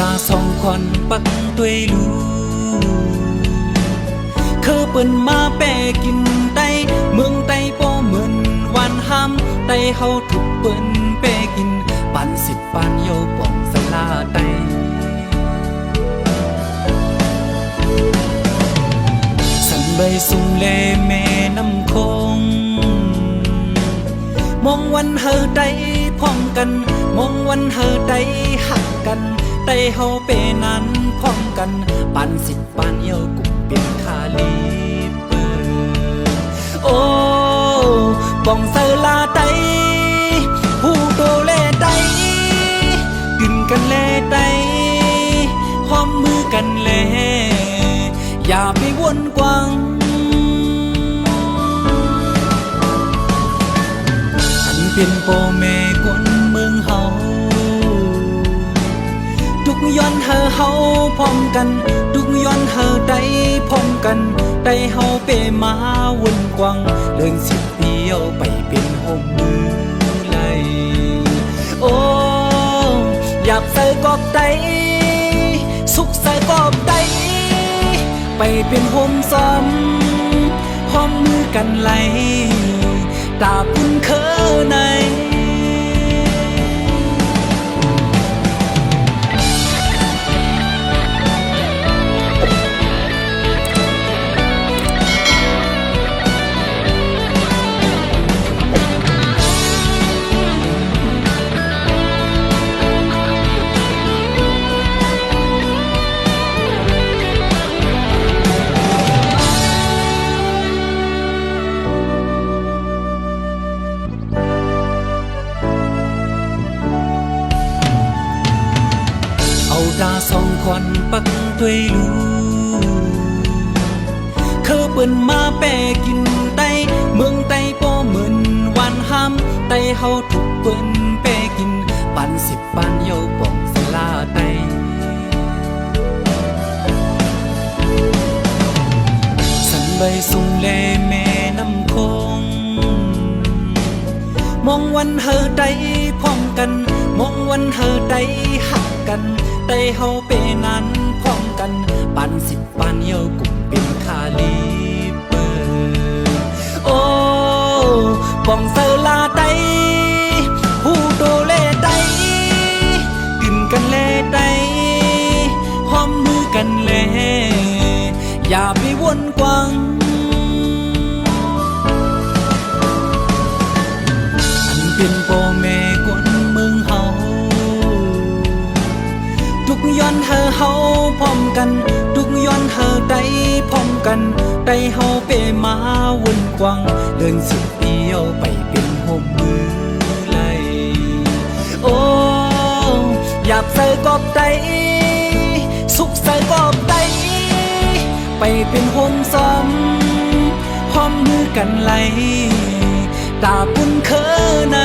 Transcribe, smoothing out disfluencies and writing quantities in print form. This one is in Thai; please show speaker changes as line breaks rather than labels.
ตาสองควันปักตัวยลูคือเปิ้นมาแปกินไตเมืองไตโปเหมือนวันห้ามไตเฮาถูกเปิ้นแปกินปันสิบปันโยป่องสลาไตสันใบสุงเลแม่น้ำคงมองวันเฮอไตพร้อมกันมองวันเฮอไตหักกันไตเฮาเปนั้นพร้อมกันปันสิบปันโยกุมเป็นคาลีเปิดโอ้ป่องเซลาไตผู้โตเลไตกินกันเลไตพร้อมมือกันเลอย่าไปวนกวางอันเป็นโปแม่กวนเมืองเฮาทุกย้อนเฮาพร้อมกันทุกย้อนไตพร้อมกันไตเฮาเปมาวนกวางเดินสิบเดียวไปเป็นโฮมมือไหลโอ้อยากใส่กอบไตสุขใส่กอบไตไปเป็นโฮมซ้อมพร้อมมือกันไหลตาปุ่นเคอในตาสองควันปักตัวยลูคือเปิ้นมาแปกินไตเมืองไตโปเหมือนวันห้ามไตเฮาถูกเปิ้นแปกินปันสิบปันโยป่องสลาไตสันใบสุงเลแม่น้ำคงมองวันเฮอไตพร้อมกันมองวันเฮอไตหักกันไตเฮาเปนั้นพร้อมกันปันสิบปันโยกุมเป็นคาลีเปิดโอ้ป่องเซลาไตผู้โตเลไตกินกันเลไตพร้อมมือกันเลอย่าไปวนกวางอันเป็นโปแม่กวนเมืองเฮาทุกย้อนเฮาพร้อมกันทุกย้อนไตพร้อมกันไตเฮาเปมาวนกวางเดินสิบเดียวไปเป็นโฮมมือไหลโอ้อยากใส่กอบไตสุขใส่กอบไตไปเป็นโฮมซ้อมพร้อมมือกันไหลตาปุ่นเคอใน